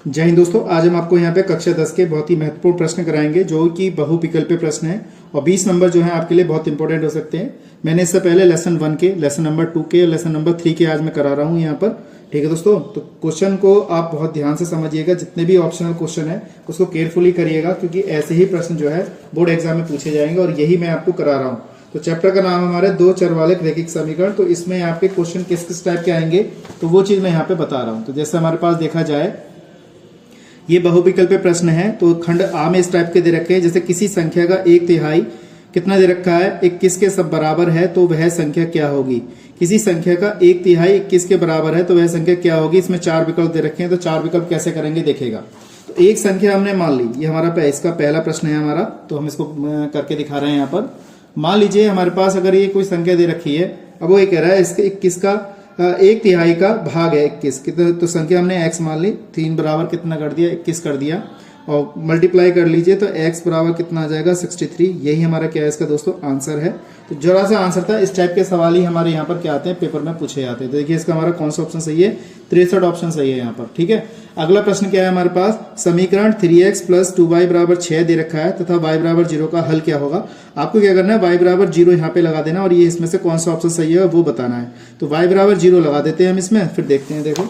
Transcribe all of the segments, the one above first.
जय हिंद दोस्तों, आज हम आपको यहाँ पे कक्षा 10 के बहुत ही महत्वपूर्ण प्रश्न कराएंगे जो कि बहुविकल्पीय प्रश्न है और 20 नंबर जो है आपके लिए बहुत इंपॉर्टेंट हो सकते हैं। मैंने इससे पहले लेसन 1 के, लेसन नंबर 2 के और लेसन नंबर 3 के आज मैं करा रहा हूँ यहाँ पर। ठीक है दोस्तों, तो क्वेश्चन को आप बहुत ध्यान से समझिएगा। जितने भी ऑप्शनल क्वेश्चन है उसको केयरफुली करिएगा, क्योंकि ऐसे ही प्रश्न जो है बोर्ड एग्जाम में पूछे जाएंगे और यही मैं आपको करा रहा हूँ। तो चैप्टर का नाम हमारे दो चर वाले रैखिक समीकरण। तो इसमें आपके क्वेश्चन किस किस टाइप के आएंगे तो वो चीज मैं यहाँ पे बता रहा हूँ। तो जैसे हमारे पास देखा जाए ये बहुविकल्पीय प्रश्न है, तो खंड आ में इस टाइप के दे रखे हैं। जैसे किसी संख्या का 1/3 कितना दे रखा है, 21 के सब बराबर है तो वह संख्या क्या होगी। किसी संख्या का 1/3 21 के बराबर है तो वह संख्या क्या होगी। इसमें 4 विकल्प दे रखे हैं, तो 4 विकल्प कैसे करेंगे देखिएगा। तो एक संख्या हमने मान ली, ये हमारा इसका पहला प्रश्न है हमारा, तो हम इसको करके दिखा रहे हैं यहाँ पर। मान लीजिए हमारे पास अगर ये कोई संख्या दे रखी है, अब वो ये कह रहा है इसके 21 का 1/3 का भाग है 21 कितना, तो संख्या हमने x मान ली, 3 बराबर कितना कर दिया 21 कर दिया और मल्टीप्लाई कर लीजिए तो x बराबर कितना आ जाएगा 63। यही हमारा क्या है इसका दोस्तों आंसर है। तो जरा सा आंसर था, इस टाइप के सवाल ही हमारे यहाँ पर क्या आते हैं पेपर में पूछे जाते हैं। तो देखिए इसका हमारा कौन सा ऑप्शन सही है, 63 ऑप्शन सही है यहाँ पर। ठीक है, अगला प्रश्न क्या है हमारे पास, समीकरण 3x + 2y = 6 दे रखा है तथा y = 0 का हल क्या होगा। आपको क्या करना है, y = 0 यहाँ पे लगा देना और ये इसमें से कौन सा ऑप्शन सही है वो बताना है। तो y = 0 लगा देते हैं हम इसमें, फिर देखते हैं देखो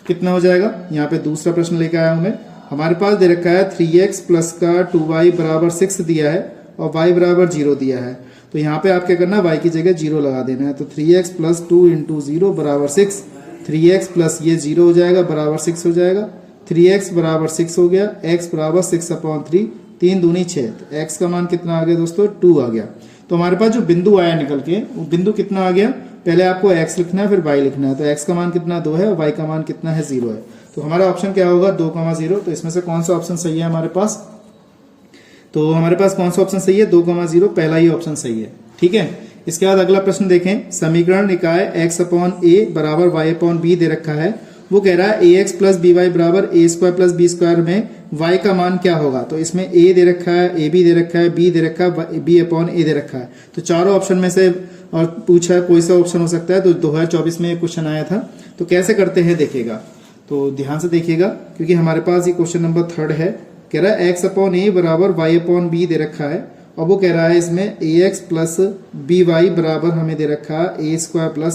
कितना हो जाएगा। यहाँ पे दूसरा प्रश्न लेके आया हूं मैं। हमारे पास दे रखा है 3x + का 2y = 6 दिया है और y = 0 दिया है। तो यहाँ पे आप क्या करना है, y की जगह 0 लगा देना है। तो 3x + 2 × 0 = 6, 3x प्लस ये 0 हो जाएगा बराबर 6 हो जाएगा, 3x = 6 हो गया, x = 6/3, 3 दूनी 6। तो x का मान कितना आ गया दोस्तों 2 आ गया। तो हमारे पास जो बिंदु आया निकल के, वो बिंदु कितना आ गया, पहले आपको x लिखना है फिर y लिखना है। तो x का मान कितना 2 है और y का मान कितना है 0 है। तो हमारा ऑप्शन क्या होगा 2,0। तो इसमें से कौन सा ऑप्शन सही है हमारे पास, तो हमारे पास कौन सा ऑप्शन सही है 2,0, पहला ही ऑप्शन सही है। ठीक है, इसके बाद अगला प्रश्न देखें, समीकरण निकाय x/a = y/b दे रखा है। वो कह रहा है ax + by = a² + b² में y का मान क्या होगा। तो इसमें a दे रखा है, ab दे रखा है, b दे रखा है, b/a दे रखा है। तो चारों ऑप्शन में से और पूछा है कोई सा ऑप्शन हो सकता है। तो 2024 में ये क्वेश्चन आया था। तो कैसे करते हैं देखिएगा, तो ध्यान से देखिएगा क्योंकि हमारे पास ये क्वेश्चन नंबर 3 है। कह रहा है x/a = y/b दे रखा है और वो कह रहा है इसमें ax + by बराबर हमें दे रखा है a²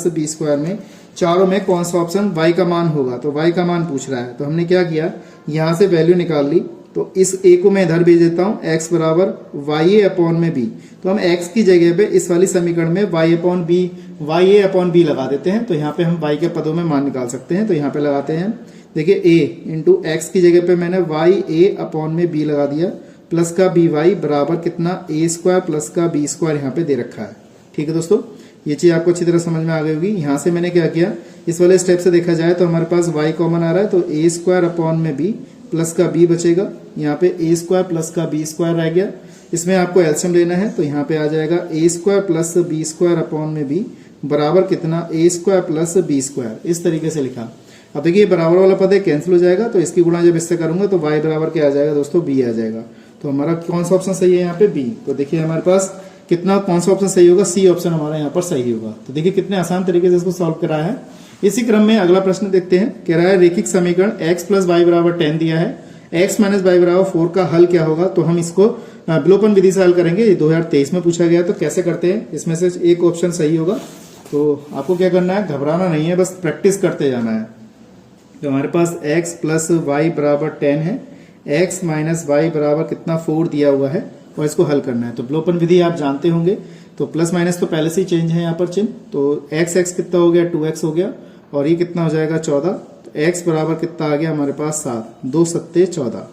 + b² में चारों में कौन सा ऑप्शन y का मान होगा। तो y का मान पूछ रहा है, तो हमने क्या किया, यहाँ से वैल्यू निकाल ली। तो इस a को मैं इधर भेज देता हूँ, x = ya/b। तो हम x की जगह पे इस वाली समीकरण में ya/b लगा देते हैं। तो यहाँ पे हम y के पदों में मान निकाल सकते हैं। तो यहाँ पे लगाते हैं, देखिए a × x की जगह पे मैंने ya/b लगा दिया, प्लस का by बराबर कितना a² प्लस का b² यहाँ पे दे रखा है। ठीक है दोस्तों, ये चीज आपको अच्छी तरह समझ में आ गई होगी। यहाँ से मैंने क्या किया, इस वाले स्टेप से देखा जाए तो हमारे पास y कॉमन आ रहा है, तो a² प्लस का b बचेगा, यहाँ पे a² प्लस का b² रह गया। इसमें आपको एलसीएम लेना है, तो यहाँ पे आ जाएगा a² प्लस b² बराबर कितना a² प्लस b²। इस तरीके से लिखा। अब देखिए बराबर वाला पद कैंसिल हो जाएगा, तो इसकी गुणा जब इससे करूंगा तो y बराबर क्या आ जाएगा दोस्तों b आ जाएगा। तो हमारा कौन सा ऑप्शन सही है यहाँ पे b। तो देखिए हमारे पास कितना कौन सा ऑप्शन सही होगा, सी ऑप्शन हमारा यहाँ पर सही होगा। तो देखिए कितने आसान तरीके से इसको सॉल्व कराया है। इसी क्रम में अगला प्रश्न देखते हैं। कह रहा है रैखिक समीकरण x + y = 10 दिया है, x - y = 4 का हल क्या होगा। तो हम इसको विलोपन विधि से हल करेंगे। ये 2023 में पूछा गया। तो कैसे करते हैं, इसमें से एक ऑप्शन सही होगा। तो आपको क्या करना है, घबराना नहीं है, बस प्रैक्टिस करते जाना है। तो हमारे पास x + y = 10 है, x - y बराबर कितना 4 दिया हुआ है और इसको हल करना है। तो विलोपन विधि आप जानते होंगे, तो प्लस माइनस तो पहले से ही चेंज है यहाँ पर चिन्ह। तो x कितना हो गया 2x हो गया और ये कितना हो जाएगा 14। तो x बराबर कितना आ गया हमारे पास 7, 2 7 14।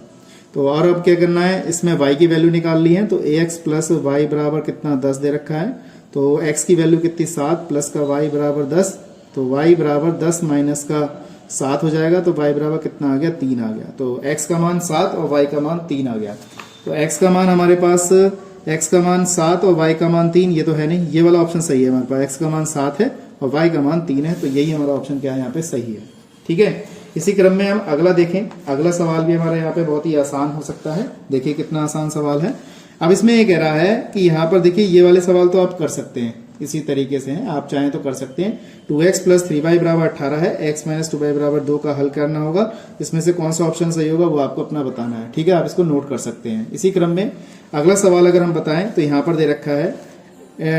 तो और अब क्या करना है, इसमें y की वैल्यू निकाल ली है। तो ax + y बराबर कितना 10 दे रखा है। तो x की वैल्यू कितनी 7 प्लस का y बराबर 10। तो y बराबर 10 माइनस का 7 हो जाएगा। तो y बराबर कितना आ गया 3 आ गया। तो x का मान 7 और y का मान 3 आ गया। तो x का मान हमारे पास, x का मान 7 और y का मान 3, ये तो है नहीं, ये वाला ऑप्शन सही है हमारे पास। x का मान 7 है और y का मान 3 है, तो यही हमारा ऑप्शन क्या है यहाँ पे सही है। ठीक है, इसी क्रम में हम अगला देखें। अगला सवाल भी हमारे यहाँ पे बहुत ही आसान हो सकता है। देखिए कितना आसान सवाल है। अब इसमें ये कह रहा है कि यहाँ पर देखिए ये वाले सवाल तो आप कर सकते हैं, इसी तरीके से है, आप चाहें तो कर सकते हैं। 2x प्लस 3y बराबर 18 है, x माइनस 2y बराबर 2 का हल करना होगा। इसमें से कौन सा ऑप्शन सही होगा वो आपको अपना बताना है, ठीक है। आप इसको नोट कर सकते हैं। इसी क्रम में अगला सवाल अगर हम बताएं तो यहाँ पर दे रखा है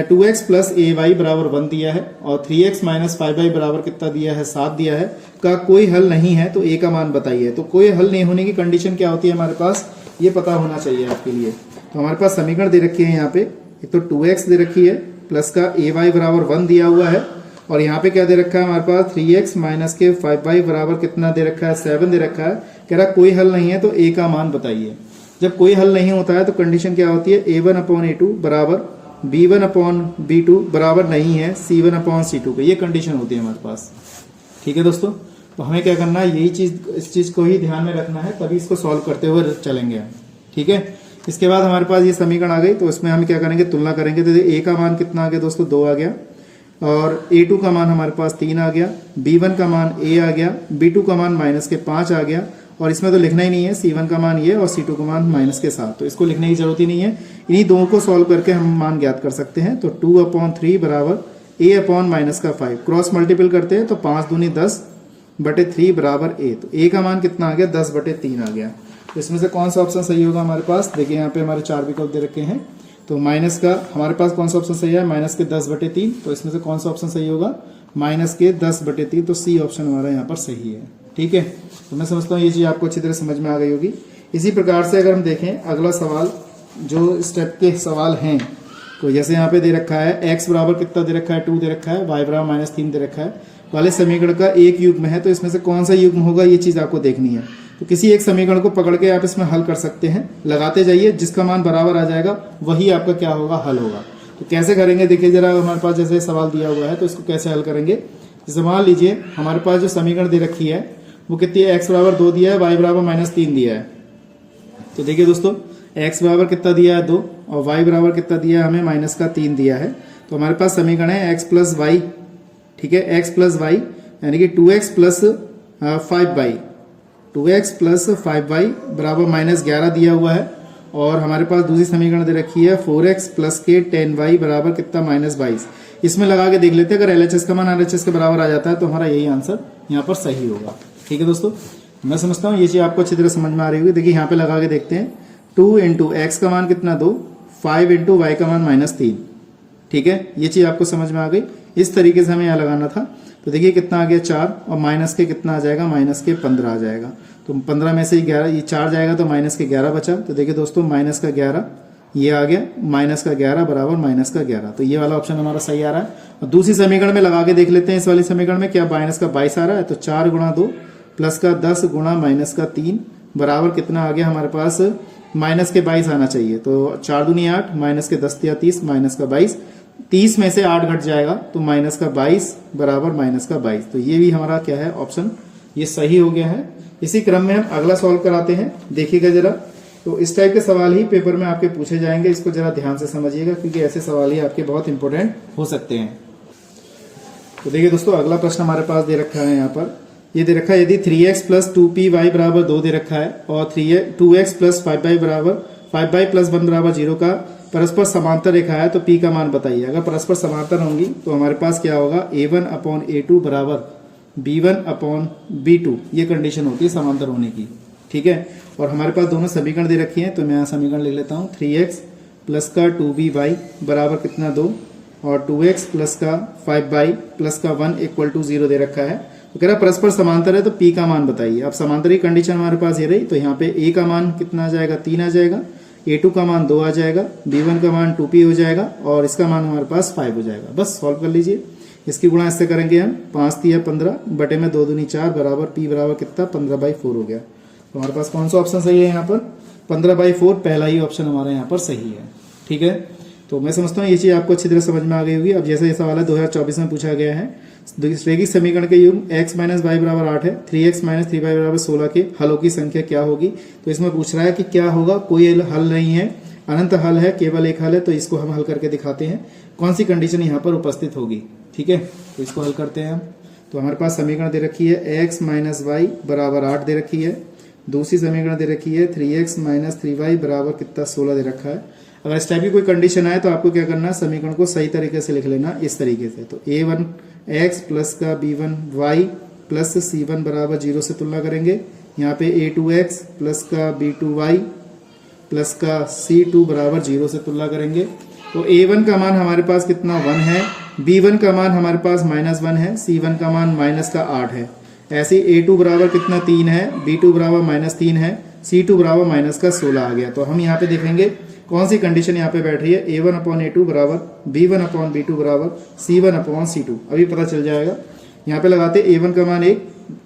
2x प्लस ay बराबर 1 दिया है और 3x माइनस 5y बराबर कितना दिया है, 7 दिया है, का कोई हल नहीं है तो a का मान बताइए। तो कोई हल नहीं होने की कंडीशन क्या होती है हमारे पास, ये पता होना चाहिए आपके लिए। तो हमारे पास समीकरण दे रखी है यहाँ पे, एक तो 2x दे रखी है प्लस का ay बराबर 1 दिया हुआ है और यहाँ पे क्या दे रखा है हमारे पास 3x माइनस के 5y बराबर कितना दे रखा है, 7 दे रखा है। कह रहा कोई हल नहीं है तो a का मान बताइए। जब कोई हल नहीं होता है तो कंडीशन क्या होती है, a1 अपॉन a2 बराबर b1 अपॉन b2 बराबर नहीं है c1 अपॉन c2 के, ये कंडीशन होती है हमारे पास, ठीक है दोस्तों। तो हमें क्या करना है, यही चीज, इस चीज को ही ध्यान में रखना है, तभी इसको सॉल्व करते हुए चलेंगे हम, ठीक है। इसके बाद हमारे पास ये समीकरण आ गई तो इसमें हम क्या करेंगे, तुलना करेंगे। तो a का मान कितना आ गया दोस्तों, 2 आ गया और a2 का मान हमारे पास 3 आ गया, b1 का मान a आ गया, b2 का मान माइनस के 5 आ गया और इसमें तो लिखना ही नहीं है, c1 का मान ये और c2 का मान माइनस के 7, तो इसको लिखने की जरूरत ही नहीं है। इन्हीं दोनों को सॉल्व करके हम मान ज्ञात कर सकते हैं। तो 2 अपॉन 3 बराबर a अपॉन माइनस का 5, क्रॉस मल्टीपल करते हैं तो 5 दूनी 10 बटे 3 बराबर a। तो a का मान कितना आ गया, 10 बटे 3 आ गया। तो इसमें से कौन सा ऑप्शन सही होगा हमारे पास, देखिए यहाँ पे हमारे 4 विकल्प दे रखे हैं। तो माइनस का हमारे पास कौन सा ऑप्शन सही है, माइनस के 10 बटे 3। तो इसमें से कौन सा ऑप्शन सही होगा, माइनस के 10 बटे 3। तो सी ऑप्शन हमारा यहाँ पर सही है, ठीक है। तो मैं समझता हूँ ये चीज़ आपको अच्छी तरह समझ में आ गई होगी। इसी प्रकार से अगर हम देखें अगला सवाल, जो स्टेप के सवाल हैं, तो जैसे यहाँ पे दे रखा है x बराबर कितना दे रखा है, 2 दे रखा है, y बराबर माइनस 3 दे रखा है, वाले समीकरण का एक युग्म है। तो इसमें से कौन सा युग्म होगा ये चीज़ आपको देखनी है। तो किसी एक समीकरण को पकड़ के आप इसमें हल कर सकते हैं, लगाते जाइए, जिसका मान बराबर आ जाएगा वही आपका क्या होगा, हल होगा। तो कैसे करेंगे देखिए जरा, हमारे पास जैसे सवाल दिया हुआ है तो इसको कैसे हल करेंगे। जैसे मान लीजिए हमारे पास जो समीकरण दे रखी है वो कितनी है, x बराबर 2 दिया है, y बराबर माइनस 3 दिया है। तो देखिए दोस्तों x बराबर कितना दिया है 2 और y बराबर कितना दिया है, हमें माइनस का 3 दिया है। तो हमारे पास समीकरण है x प्लस वाई, ठीक है, x प्लस वाई यानी कि 2x plus 5y, 2x plus 5y बराबर माइनस 11 दिया हुआ है। और हमारे पास दूसरी समीकरण दे रखी है 4x प्लस के 10y बराबर कितना, माइनस 22। इसमें लगा के देख लेते हैं, अगर LHS का मान RHS के बराबर आ जाता है तो हमारा यही आंसर यहाँ पर सही होगा, ठीक है दोस्तों। मैं समझता हूँ ये चीज़ आपको अच्छी तरह समझ में आ रही होगी। देखिए यहाँ पे लगा के देखते हैं, 2 इंटू एक्स का मान कितना 2, 5 इंटू वाई का मान माइनस 3, ठीक है। ये चीज़ आपको समझ में आ गई। इस तरीके से हमें यहाँ लगाना था। तो देखिए कितना आ गया 4 और माइनस के कितना आ जाएगा, माइनस के 15 आ जाएगा। तो 15 में से 11, ये 4 जाएगा तो माइनस के 11 बचा। तो देखिए दोस्तों माइनस का 11 ये आ गया, माइनस का 11 बराबर माइनस का 11। तो ये वाला ऑप्शन हमारा सही आ रहा है। और दूसरी समीकरण में लगा के देख लेते हैं, इस वाली समीकरण में क्या माइनस का 22 आ रहा है। तो 4 गुणा 2 प्लस का 10 गुणा माइनस का 3 बराबर कितना आ गया हमारे पास, माइनस के 22 आना चाहिए। तो 4 दूनी 8, माइनस के 10 या 30, माइनस का 22, 30 में से 8 घट जाएगा तो माइनस का 22 बराबर माइनस का 22। तो ये भी हमारा क्या है ऑप्शन, ये सही हो गया है। इसी क्रम में हम अगला सॉल्व कराते हैं, देखिएगा जरा। तो इस टाइप के सवाल ही पेपर में आपके पूछे जाएंगे, इसको जरा ध्यान से समझिएगा क्योंकि ऐसे सवाल ही आपके बहुत इंपॉर्टेंट हो सकते हैं। तो देखिए दोस्तों अगला प्रश्न हमारे पास दे रखा है, यहाँ पर ये दे रखा है, यदि 3x प्लस 2py बराबर 2 दे रखा है और 2x प्लस 5y बराबर 5y प्लस 1 बराबर 0 का परस्पर समांतर रेखा है तो p का मान बताइए। अगर परस्पर समांतर होंगी तो हमारे पास क्या होगा, a1 अपॉन a2 बराबर b1 अपॉन b2, ये कंडीशन होती है समांतर होने की, ठीक है। और हमारे पास दोनों समीकरण दे रखी हैं तो मैं यहाँ समीकरण लिख लेता हूँ। 3x प्लस का 2by बराबर कितना 2 और 2x प्लस का 5y प्लस का 1 इक्वल टू 0 दे रखा है। तो कह रहा परस्पर समांतर है तो p का मान बताइए। अब समांतर की कंडीशन हमारे पास ये रही, तो यहाँ पे a का मान कितना आ जाएगा, 3 आ जाएगा, a2 का मान 2 आ जाएगा, b1 का मान 2p हो जाएगा और इसका मान हमारे पास 5 हो जाएगा। बस सॉल्व कर लीजिए। इसकी गुणा इससे करेंगे हम, 5 3 15 बटे में 2 दूनी 4 बराबर p बराबर कितना 15/4 हो गया। तो हमारे पास कौन सा ऑप्शन सही है यहाँ पर, 15/4 पहला ही ऑप्शन हमारा यहाँ पर सही है, ठीक है। तो मैं समझता हूँ ये चीज़ आपको अच्छी तरह समझ में आ गई होगी। अब जैसे ये सवाल है 2024 में पूछा गया है, रैखिक समीकरण के युग्म x माइनस वाई बराबर 8 है, 3x माइनस 3y बराबर 16 के हलों की संख्या क्या होगी। तो इसमें पूछ रहा है कि क्या होगा, कोई हल नहीं है, अनंत हल है, केवल एक हल है। तो इसको हम हल करके दिखाते हैं कौन सी कंडीशन यहाँ पर उपस्थित होगी, ठीक है। तो इसको हल करते हैं हम। तो हमारे पास समीकरण दे रखी है x माइनस वाई बराबर 8 दे रखी है। दूसरी समीकरण दे रखी है 3x माइनस 3y बराबर कितना 16 दे रखा है। अगर इस टाइप की कोई कंडीशन आए तो आपको क्या करना है, समीकरण को सही तरीके से लिख लेना इस तरीके से। तो a1x प्लस का b1y प्लस c1 बराबर 0 से तुलना करेंगे। यहाँ पे a2x प्लस का b2y प्लस का c2 बराबर 0 से तुलना करेंगे। तो a1 का मान हमारे पास कितना 1 है, b1 का मान हमारे पास -1 है, c1 का मान -8 है। ऐसे a2 बराबर कितना 3 है, b2 बराबर -3 है, c2 बराबर -16 आ गया। तो हम यहाँ पे देखेंगे कौन सी कंडीशन यहाँ पे बैठ रही है, a1/a2 बराबर b1/b2 बराबर c1/c2। अभी पता चल जाएगा। यहाँ पे लगाते a1 का मान 1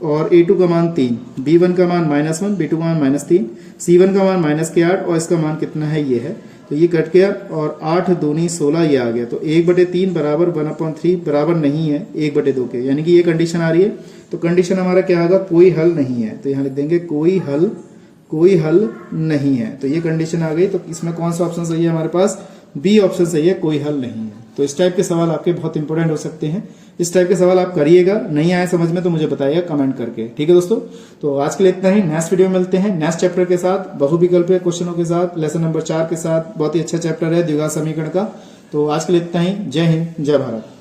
और a2 का मान 3, b1 का मान -1, b2 का मान -3, c1 का मान -8 और इसका मान कितना है, ये है। तो ये कट गया और 8 दूनी 16 ये आ गया। तो 1/3 बराबर 1/3 बराबर नहीं है 1/2 के, यानी कि ये कंडीशन आ रही है। तो कंडीशन हमारा क्या होगा, कोई हल नहीं है। तो यहाँ लिख देंगे कोई हल नहीं है। तो ये कंडीशन आ गई। तो इसमें कौन सा ऑप्शन सही है, हमारे पास बी ऑप्शन सही है, कोई हल नहीं है। तो इस टाइप के सवाल आपके बहुत इंपॉर्टेंट हो सकते हैं। इस टाइप के सवाल आप करिएगा, नहीं आए समझ में तो मुझे बताइएगा कमेंट करके। ठीक है दोस्तों, तो आज के लिए इतना ही। नेक्स्ट वीडियो में मिलते हैं नेक्स्ट चैप्टर के साथ, बहुविकल्प क्वेश्चनों के साथ, लेसन नंबर 4 के साथ। बहुत ही अच्छा चैप्टर है द्विघात समीकरण का। तो आज के लिए इतना ही। जय हिंद, जय भारत।